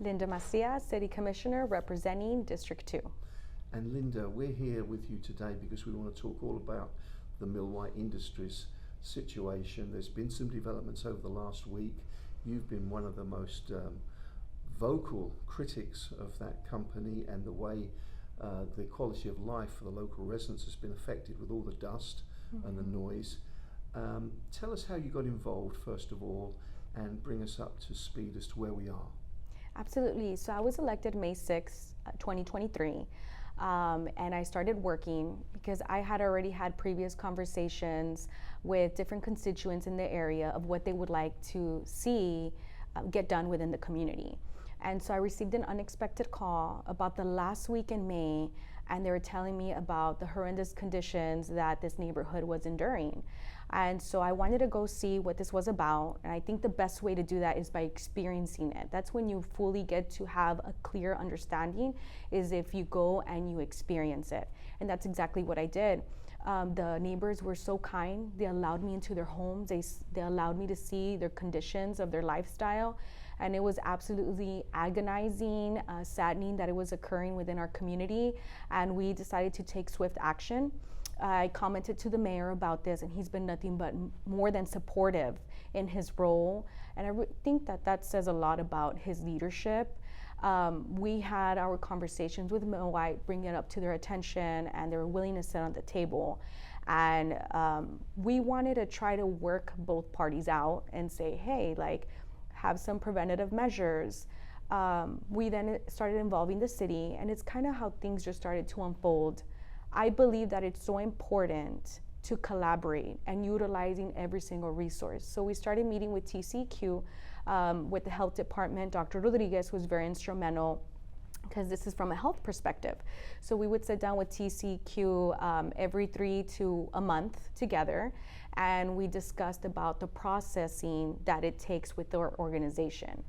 Linda Macias, City Commissioner representing District 2. And Linda, we're here with you today because we want to talk all about the Milwhite Industries situation. There's been some developments over the last week. You've been one of the most vocal critics of that company and the way the quality of life for the local residents has been affected with all the dust and the noise. Tell us how you got involved, first of all, and bring us up to speed as to where we are. Absolutely. So I was elected May 6, 2023, and I started working because I had already had previous conversations with different constituents in the area of what they would like to see get done within the community. And so I received an unexpected call about the last week in May, and they were telling me about the horrendous conditions that this neighborhood was enduring. And so I wanted to go see what this was about. And I think the best way to do that is by experiencing it. That's when you fully get to have a clear understanding, is if you go and you experience it. And that's exactly what I did. The neighbors were so kind. They allowed me into their homes. They allowed me to see their conditions of their lifestyle. And it was absolutely agonizing, saddening that it was occurring within our community. And we decided to take swift action. I commented to the mayor about this, and he's been nothing but more than supportive in his role. And I think that says a lot about his leadership. We had our conversations with Milwhite, bring it up to their attention, and they were willing to sit on the table. And we wanted to try to work both parties out and say, hey, like, have some preventative measures. We then started involving the city, and it's kind of how things just started to unfold. I believe that it's so important to collaborate and utilizing every single resource. So we started meeting with TCQ, with the health department. Dr. Rodriguez was very instrumental because this is from a health perspective. So we would sit down with TCQ every 3 to a month together, and we discussed about the processing that it takes with our organization.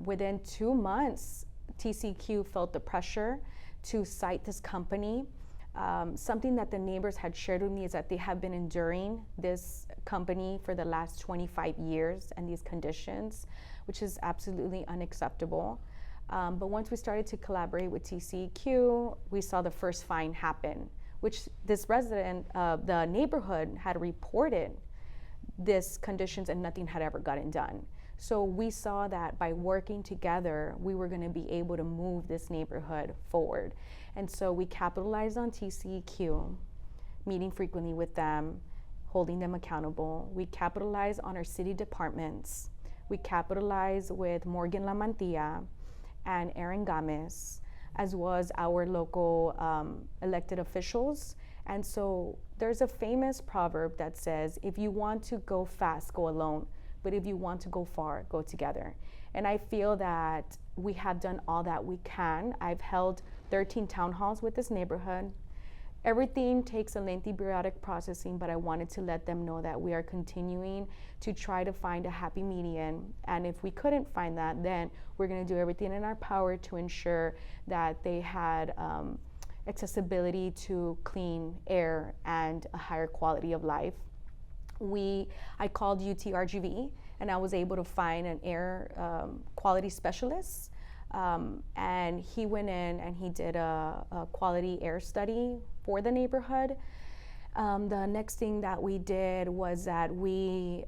Within 2 months, TCQ felt the pressure to cite this company. Something that the neighbors had shared with me is that they have been enduring this company for the last 25 years and these conditions, which is absolutely unacceptable. But once we started to collaborate with TCQ, we saw the first fine happen, which this resident of the neighborhood had reported this conditions and nothing had ever gotten done. So we saw that by working together, we were going to be able to move this neighborhood forward. And so we capitalized on TCEQ, meeting frequently with them, holding them accountable. We capitalized on our city departments. We capitalized with Morgan La Mantilla and Aaron Gomez, as well as our local elected officials. And so there's a famous proverb that says, if you want to go fast, go alone. But if you want to go far, go together. And I feel that we have done all that we can. I've held 13 town halls with this neighborhood. Everything takes a lengthy bureaucratic processing, but I wanted to let them know that we are continuing to try to find a happy median. And if we couldn't find that, then we're going to do everything in our power to ensure that they had accessibility to clean air and a higher quality of life. I called UTRGV, and I was able to find an air quality specialist, and he went in and he did a quality air study for the neighborhood. The next thing that we did was that we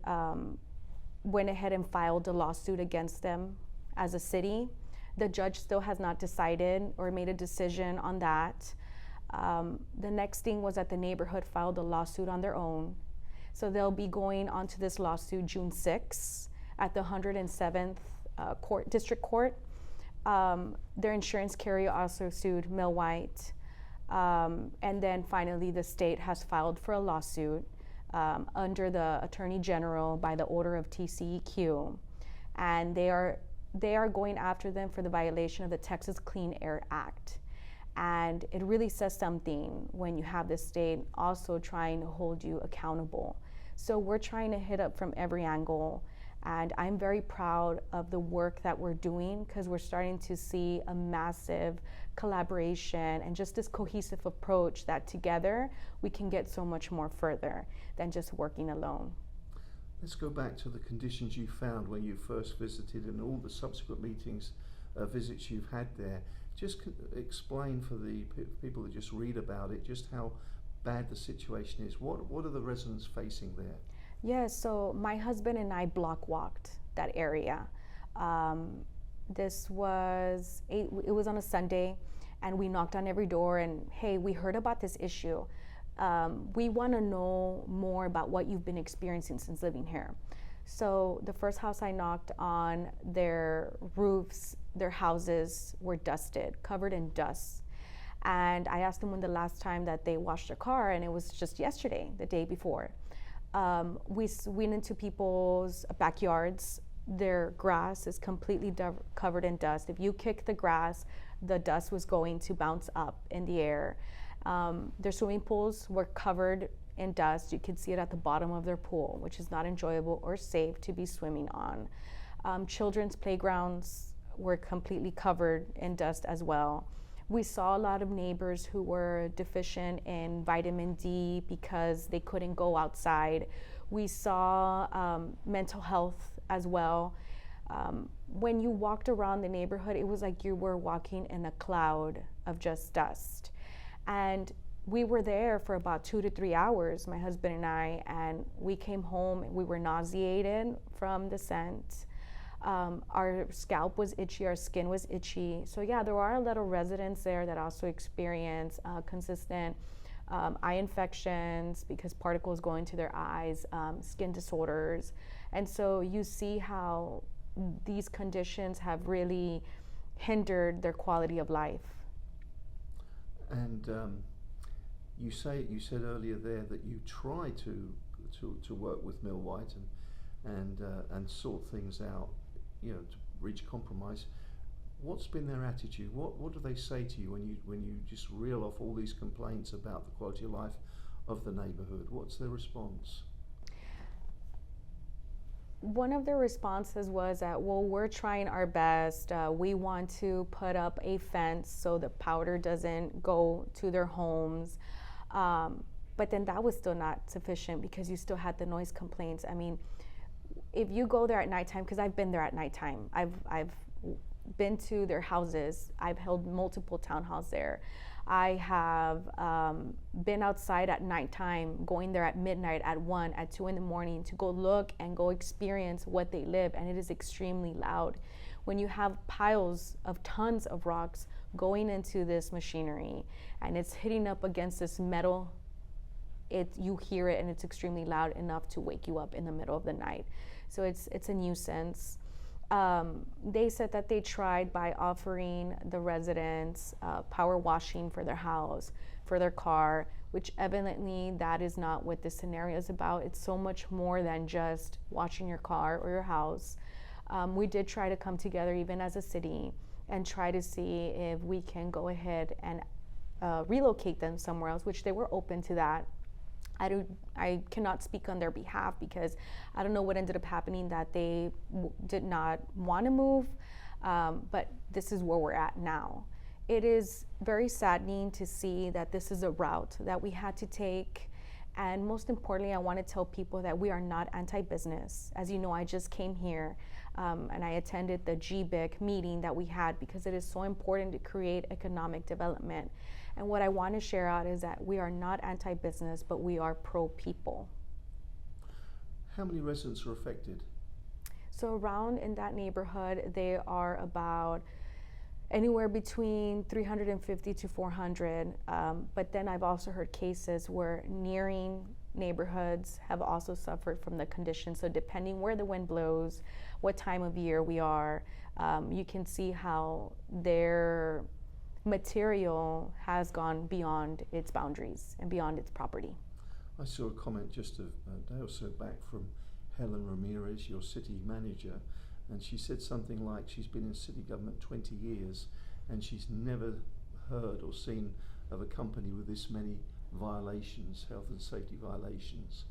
went ahead and filed a lawsuit against them as a city. The judge still has not decided or made a decision on that. The next thing was that the neighborhood filed a lawsuit on their own. So they'll be going on to this lawsuit June 6th at the 107th District Court. Their insurance carrier also sued Milwhite. And then finally, the state has filed for a lawsuit under the Attorney General by the order of TCEQ. And they are going after them for the violation of the Texas Clean Air Act. And it really says something when you have the state also trying to hold you accountable. So we're trying to hit up from every angle. And I'm very proud of the work that we're doing because we're starting to see a massive collaboration and just this cohesive approach that together we can get so much more further than just working alone. Let's go back to the conditions you found when you first visited and all the subsequent meetings visits you've had there. Just explain for the people that just read about it, just how bad the situation is. What are the residents facing there? Yeah, so my husband and I block walked that area. This was it was on a Sunday, and we knocked on every door and, hey, we heard about this issue. We want to know more about what you've been experiencing since living here. So the first house I knocked on, their roofs, their houses were dusted, covered in dust. And I asked them when the last time that they washed their car, and it was just yesterday, the day before. We went into people's backyards. Their grass is completely covered in dust. If you kick the grass, the dust was going to bounce up in the air. Their swimming pools were covered in dust. You could see it at the bottom of their pool, which is not enjoyable or safe to be swimming on. Children's playgrounds were completely covered in dust as well. We saw a lot of neighbors who were deficient in vitamin D because they couldn't go outside. We saw mental health as well. When you walked around the neighborhood, it was like you were walking in a cloud of just dust. And we were there for about 2 to 3 hours, my husband and I, and we came home and we were nauseated from the scent. Our scalp was itchy, our skin was itchy. So yeah, there are a lot of residents there that also experience consistent eye infections because particles go into their eyes, skin disorders. And so you see how these conditions have really hindered their quality of life. And you said earlier there that you try to work with Milwhite and sort things out, to reach compromise. What's been their attitude? What do they say to you when you just reel off all these complaints about the quality of life of the neighborhood? What's their response? One of their responses was that, well, we're trying our best. We want to put up a fence so the powder doesn't go to their homes. But then that was still not sufficient because you still had the noise complaints. I mean, if you go there at nighttime, because I've been there at nighttime, I've been to their houses. I've held multiple town halls there. I have been outside at nighttime, going there at midnight, at 1, at 2 in the morning to go look and go experience what they live, and it is extremely loud. When you have piles of tons of rocks going into this machinery and it's hitting up against this metal, you hear it and it's extremely loud enough to wake you up in the middle of the night. So it's a nuisance. They said that they tried by offering the residents power washing for their house, for their car, which evidently that is not what this scenario is about. It's so much more than just washing your car or your house. We did try to come together even as a city and try to see if we can go ahead and relocate them somewhere else, which they were open to that. I cannot speak on their behalf because I don't know what ended up happening, that they did not want to move, but this is where we're at now. It is very saddening to see that this is a route that we had to take, and most importantly, I want to tell people that we are not anti-business. As you know, I just came here and I attended the GBIC meeting that we had because it is so important to create economic development. And what I want to share out is that we are not anti-business, but we are pro-people. How many residents are affected? So around in that neighborhood, they are about anywhere between 350 to 400. But then I've also heard cases where nearing neighborhoods have also suffered from the conditions. So depending where the wind blows, what time of year we are, you can see how their material has gone beyond its boundaries and beyond its property. I saw a comment just a day or so back from Helen Ramirez, your city manager, and she said something like she's been in city government 20 years and she's never heard or seen of a company with this many violations, health and safety violations.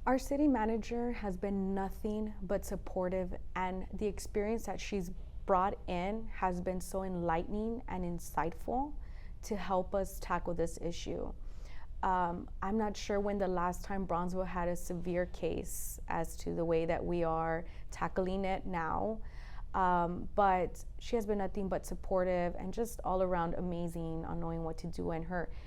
Our city manager has been nothing but supportive, and the experience that she's brought in has been so enlightening and insightful to help us tackle this issue. I'm not sure when the last time Brownsville had a severe case as to the way that we are tackling it now. But she has been nothing but supportive and just all around amazing on knowing what to do. And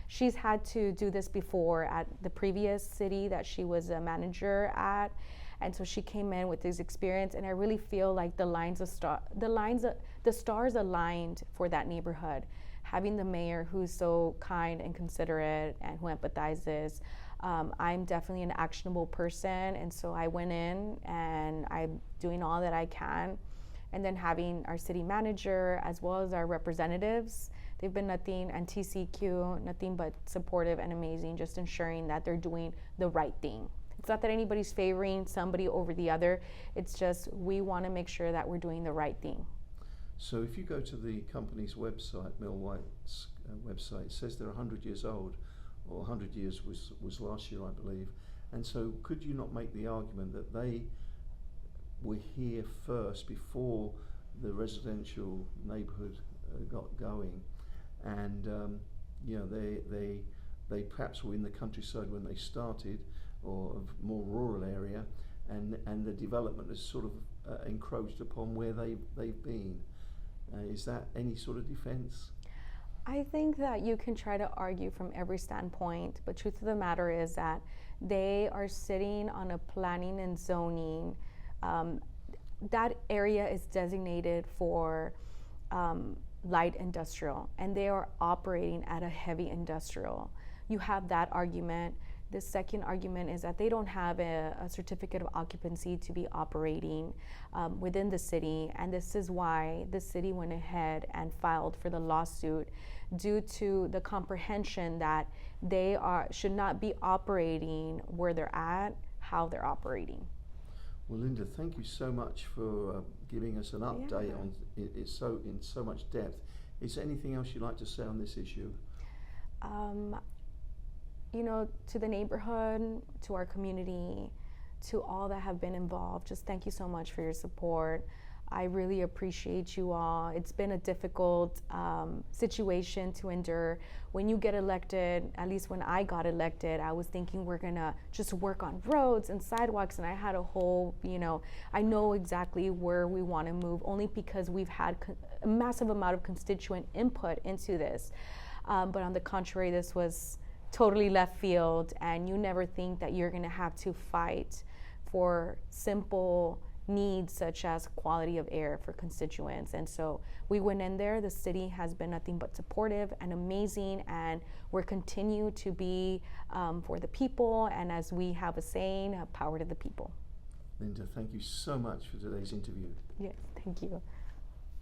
she's had to do this before at the previous city that she was a manager at, and so she came in with this experience. And I really feel like the stars aligned for that neighborhood. Having the mayor who's so kind and considerate and who empathizes. I'm definitely an actionable person, and so I went in and I'm doing all that I can. And then having our city manager as well as our representatives, they've been nothing, and TCQ, nothing but supportive and amazing, just ensuring that they're doing the right thing. It's not that anybody's favoring somebody over the other, it's just we want to make sure that we're doing the right thing. So if you go to the company's website, Milwhite's website, it says they're 100 years old, or 100 years was last year, I believe. And so could you not make the argument that they were here first before the residential neighborhood got going, and they perhaps were in the countryside when they started, or a more rural area, and the development has sort of encroached upon where they've been. Is that any sort of defense? I think that you can try to argue from every standpoint, but truth of the matter is that they are sitting on a planning and zoning. That area is designated for light industrial, and they are operating at a heavy industrial. You have that argument. The second argument is that they don't have a certificate of occupancy to be operating within the city, and this is why the city went ahead and filed for the lawsuit, due to the comprehension that they should not be operating where they're at, how they're operating. Well, Linda, thank you so much for giving us an update on it in so much depth. Is there anything else you'd like to say on this issue? To the neighborhood, to our community, to all that have been involved, just thank you so much for your support. I really appreciate you all. It's been a difficult situation to endure. When you get elected, at least when I got elected, I was thinking we're gonna just work on roads and sidewalks, and I had a whole, I know exactly where we want to move, only because we've had a massive amount of constituent input into this. But on the contrary, this was totally left field, and you never think that you're gonna have to fight for simple needs such as quality of air for constituents. And so we went in there. The city has been nothing but supportive and amazing, and we're continue to be for the people, and as we have a saying, power to the people. Linda, thank you so much for today's interview. Yes, thank you.